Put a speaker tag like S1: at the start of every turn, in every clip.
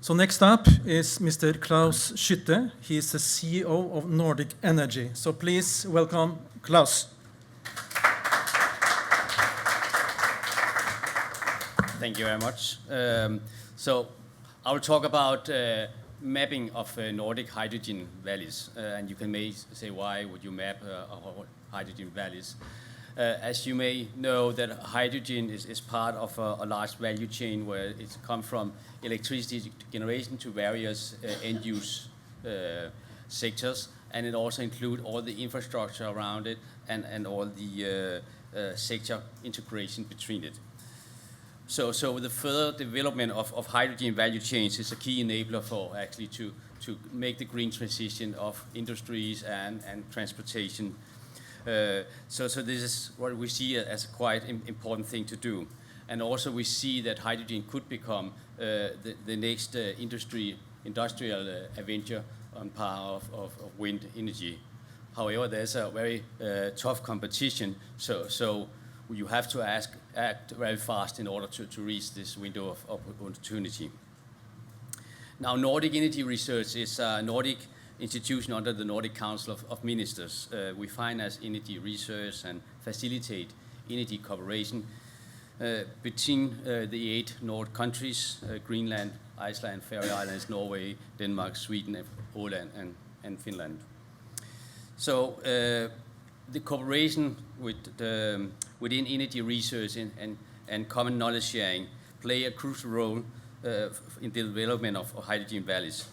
S1: So next up is Mr. Klaus Skytte. He is the CEO of Nordic Energy. So please welcome Klaus.
S2: Thank you very much. So I will talk about mapping of Nordic hydrogen valleys. And you can may say, why would you map hydrogen valleys? As you may know, that hydrogen is part of a large value chain where it's come from electricity generation to various end-use sectors, and it also includes all the infrastructure around it and all the sector integration between it. So the further development of hydrogen value chains is a key enabler for actually to make the green transition of industries and transportation. So this is what we see as a quite important thing to do. And also we see that hydrogen could become the next industrial adventure on par of wind energy. However, there's a very tough competition, so you have to act very fast in order to reach this window of opportunity. Now, Nordic Energy Research is a Nordic institution under the Nordic Council of Ministers. We finance energy research and facilitate energy cooperation between the 8 Nordic countries, Greenland, Iceland, Faroe Islands, Norway, Denmark, Sweden, Poland, and Finland. So the cooperation within energy research and common knowledge sharing play a crucial role in the development of hydrogen valleys.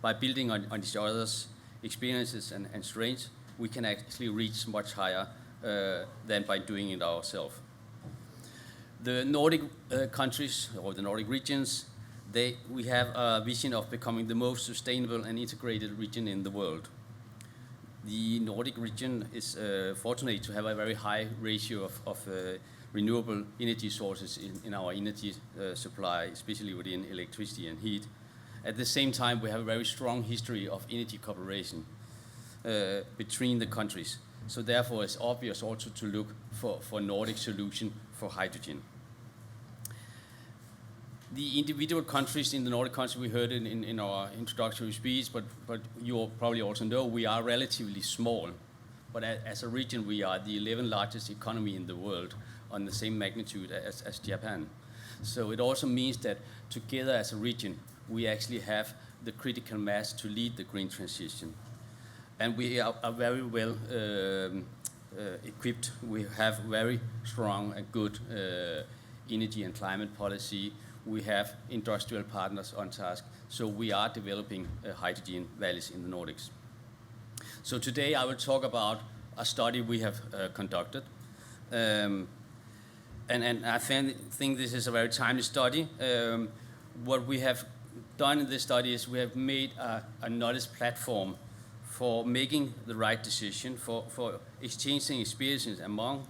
S2: By building on each other's experiences and strengths, we can actually reach much higher than by doing it ourselves. The Nordic countries, or the Nordic regions, we have a vision of becoming the most sustainable and integrated region in the world. The Nordic region is fortunate to have a very high ratio of renewable energy sources in our energy supply, especially within electricity and heat. At the same time, we have a very strong history of energy cooperation between the countries. So therefore, it's obvious also to look for Nordic solution for hydrogen. The individual countries in the Nordic countries, we heard in our introductory speech, but you probably also know we are relatively small. But as a region, we are the 11th largest economy in the world, on the same magnitude as Japan. So it also means that together as a region, we actually have the critical mass to lead the green transition. And we are very well equipped. We have very strong and good energy and climate policy. We have industrial partners on task. So we are developing hydrogen valleys in the Nordics. So today I will talk about a study we have conducted. And I think this is a very timely study. What we have done in this study is we have made a knowledge platform for making the right decision, for exchanging experiences among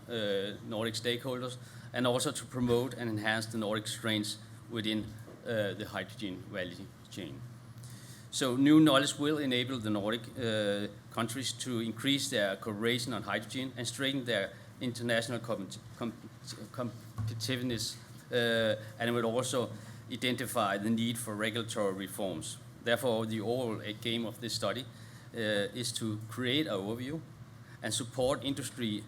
S2: Nordic stakeholders, and also to promote and enhance the Nordic strengths within the hydrogen value chain. So new knowledge will enable the Nordic countries to increase their cooperation on hydrogen and strengthen their international competitiveness, and it will also identify the need for regulatory reforms. Therefore, the overall aim of this study is to create an overview and support industry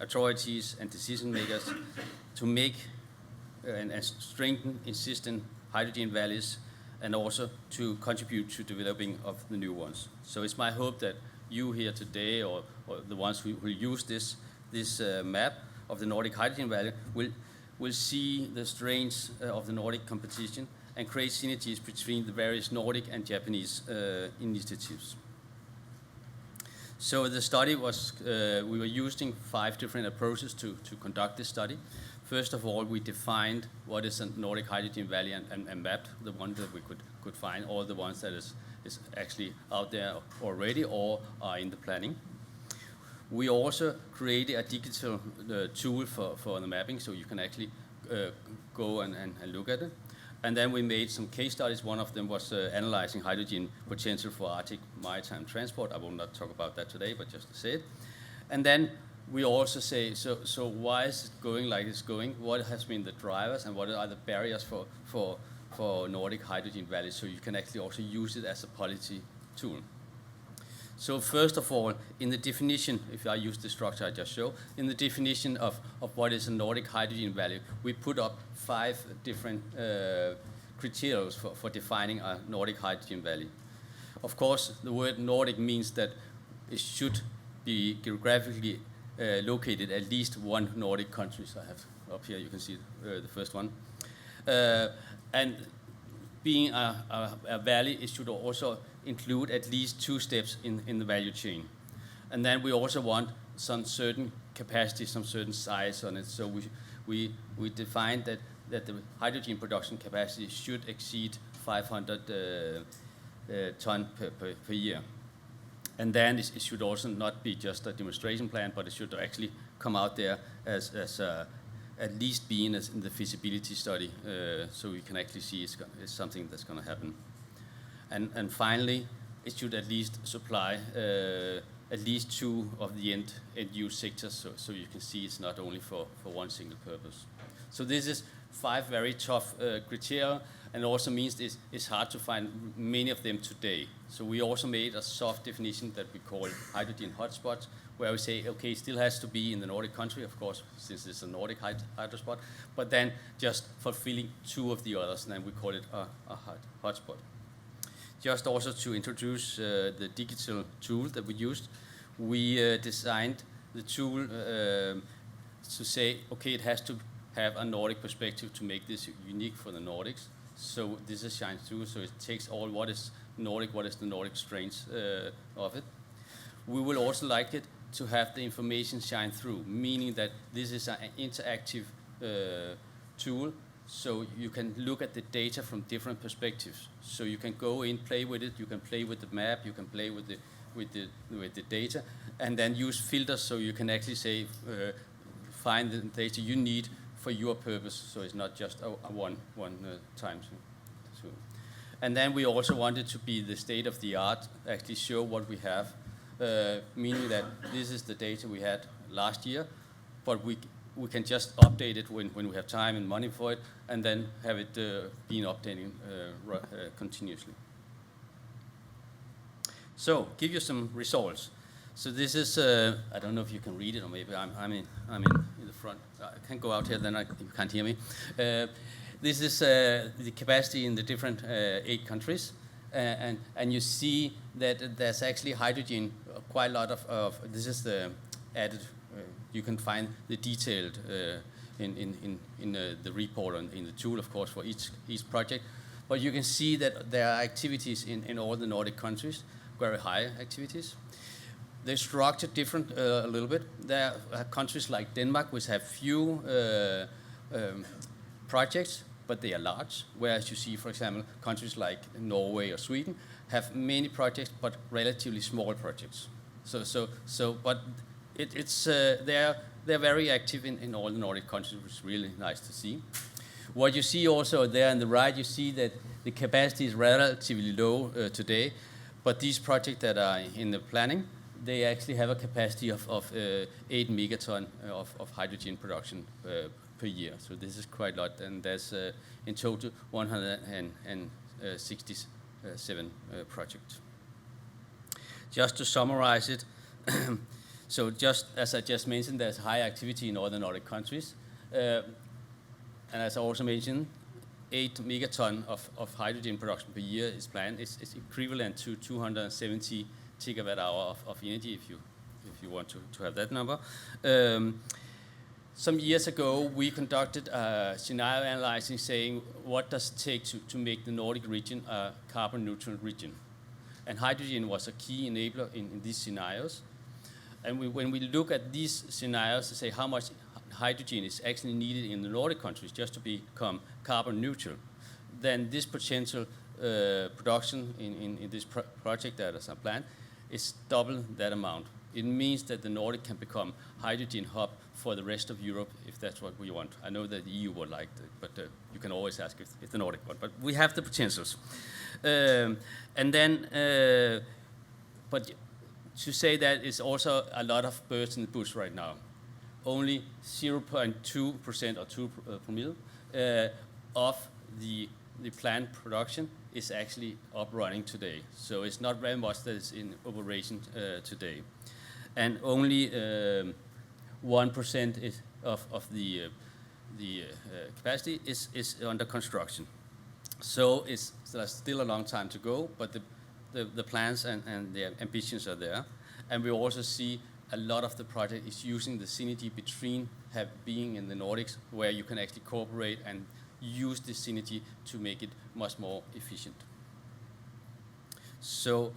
S2: authorities and decision makers to make and strengthen existing hydrogen valleys, and also to contribute to developing of the new ones. So it's my hope that you here today, or the ones who will use this map of the Nordic hydrogen valley, will see the strengths of the Nordic competition and create synergies between the various Nordic and Japanese initiatives. So the study was, we were using 5 different approaches to conduct this study. First of all, we defined what is a Nordic hydrogen valley and mapped the one that we could find, or the ones that is actually out there already or are in the planning. We also created a digital tool for the mapping, so you can actually go and look at it. And then we made some case studies. One of them was analyzing hydrogen potential for Arctic maritime transport. I will not talk about that today, but just to say it. And then we also say, so why is it going like it's going? What has been the drivers, and what are the barriers for for Nordic hydrogen values, so you can actually also use it as a policy tool. So first of all, in the definition, if I use the structure I just showed, in the definition of what is a Nordic hydrogen value, we put up 5 different criteria for defining a Nordic hydrogen value. Of course, the word Nordic means that it should be geographically located at least one Nordic country. So I have up here, you can see the first one. And being a value, it should also include at least 2 steps in the value chain. And then we also want some certain capacity, some certain size on it. So we defined that the hydrogen production capacity should exceed 500 ton per year. And then it should also not be just a demonstration plant, but it should actually come out there as at least being in the feasibility study, so we can actually see it's something that's going to happen. And finally, it should at least supply at least 2 of the end-use sectors, so you can see it's not only for one single purpose. So this is 5 very tough criteria, and also means it's hard to find many of them today. So we also made a soft definition that we call hydrogen hotspots, where we say, okay, it still has to be in the Nordic country, of course, since it's a Nordic hydrospot, but then just fulfilling 2 of the others, and then we call it a hotspot. Just also to introduce the digital tool that we used, we designed the tool to say, okay, it has to have a Nordic perspective to make this unique for the Nordics. So this is Shine Through, so it takes all what is Nordic, what is the Nordic strengths of it. We will also like it to have the information shine through, meaning that this is an interactive tool, so you can look at the data from different perspectives. So you can go in, play with it, you can play with the map, you can play with the data, and then use filters so you can actually say, find the data you need for your purpose, so it's not just a one time. And then we also wanted to be the state of the art, actually show what we have, meaning that this is the data we had last year, but we can just update it when we have time and money for it, and then have it being updating continuously. So, give you some results. So this is, I don't know if you can read it, or maybe I'm in the front. I can go out here, then you can't hear me. This is the capacity in the different 8 countries. And you see that there's actually hydrogen, quite a lot of this is the added, you can find the detailed in the report and in the tool, of course, for each project. But you can see that there are activities in all the Nordic countries, very high activities. They're structured different a little bit. There are countries like Denmark, which have few projects, but they are large. Whereas you see, for example, countries like Norway or Sweden have many projects, but relatively small projects. But they're very active in all the Nordic countries, which is really nice to see. What you see also there on the right, you see that the capacity is relatively low today, but these projects that are in the planning, they actually have a capacity of 8 megaton of hydrogen production per year. So this is quite a lot, and there's in total 167 projects. Just to summarize it, so just as I just mentioned, there's high activity in all the Nordic countries, and as I also mentioned, 8 megaton of hydrogen production per year is planned. It's equivalent to 270 gigawatt hour of energy, if you want to have that number. Some years ago, we conducted a scenario analyzing, saying what does it take to make the Nordic region a carbon neutral region. And hydrogen was a key enabler in these scenarios. And when we look at these scenarios to say how much hydrogen is actually needed in the Nordic countries just to become carbon neutral, then this potential production in this project that is planned is double that amount. It means that the Nordic can become hydrogen hub for the rest of Europe, if that's what we want. I know that the EU would like it, but you can always ask if the Nordic want. But we have the potentials. But to say that is also a lot of birds in the bush right now. Only 0.2% or 2 promille of the the plant production is actually up running today. So it's not very much that is in operation today. And only 1% of the capacity is under construction. So there's still a long time to go, but the plans and the ambitions are there. And we also see a lot of the project is using the synergy between being in the Nordics, where you can actually cooperate and use this synergy to make it much more efficient. So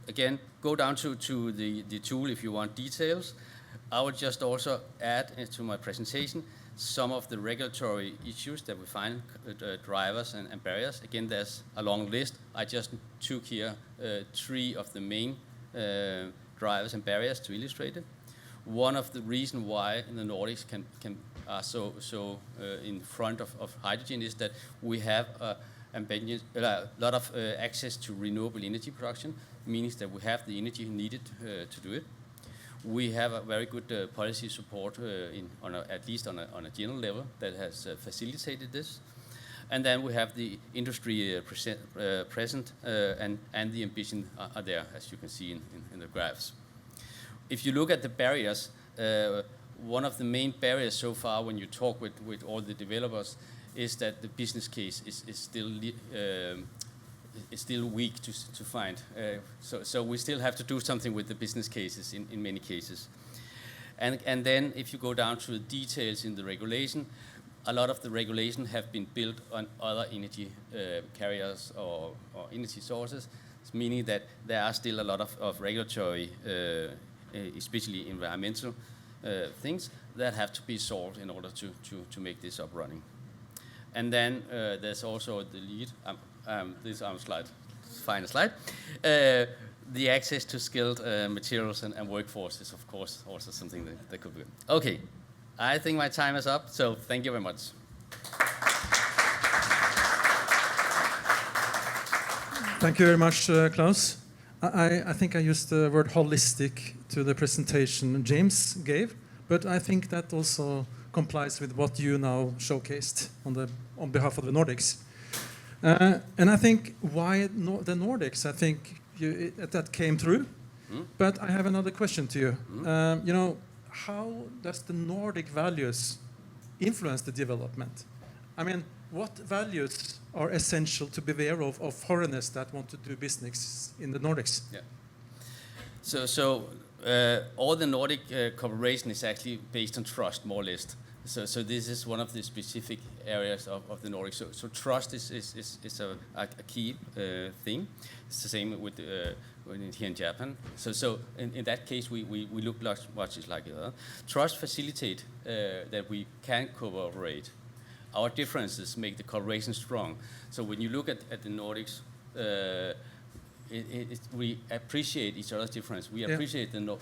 S2: again, go down to the tool if you want details. I would just also add to my presentation some of the regulatory issues that we find, drivers and barriers. Again, there's a long list. I just took here 3 of the main drivers and barriers to illustrate it. One of the reasons why in the Nordics are so in front of hydrogen is that we have a lot of access to renewable energy production, means that we have the energy needed to do it. We have a very good policy support, at least on a general level, that has facilitated this. And then we have the industry present, and the ambition are there, as you can see in the graphs. If you look at the barriers, one of the main barriers so far when you talk with all the developers is that the business case is still weak to find. So we still have to do something with the business cases in many cases. And then if you go down to the details in the regulation, a lot of the regulation have been built on other energy carriers or energy sources, meaning that there are still a lot of regulatory, especially environmental things that have to be solved in order to make this up running. And then there's also the lead, this slide, final slide. The access to skilled materials and workforce is, of course, also something that could be good. Okay, I think my time is up, so thank you very much.
S1: Thank you very much, Klaus. I think I used the word holistic to the presentation James gave, but I think that also complies with what you now showcased on behalf of the Nordics. And I think why the Nordics, I think that came through. But I have another question to you. You know, how does the Nordic values influence the development? I mean, what values are essential to be aware of foreigners that want to do business in the Nordics?
S2: Yeah. So all the Nordic cooperation is actually based on trust, more or less. So this is one of the specific areas of the Nordics. So trust is a key thing. It's the same with here in Japan. So in that case, we look much like trust facilitate that we can cooperate. Our differences make the cooperation strong. So when you look at the Nordics, we appreciate each other's difference. We appreciate the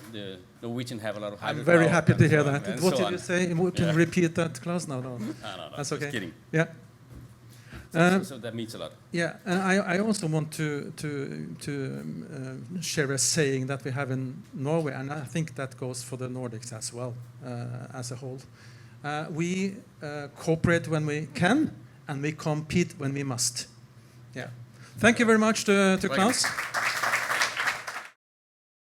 S2: Norwegian have a lot of hydropower.
S1: I'm very happy to hear that. What
S2: so
S1: did you say? We can repeat that, Klaus? No. That's okay.
S2: Just kidding.
S1: Yeah.
S2: So that means a lot.
S1: Yeah, and I also want to share a saying that we have in Norway, and I think that goes for the Nordics as well, as a whole. We cooperate when we can, and we compete when we must. Yeah. Thank you very much to Klaus.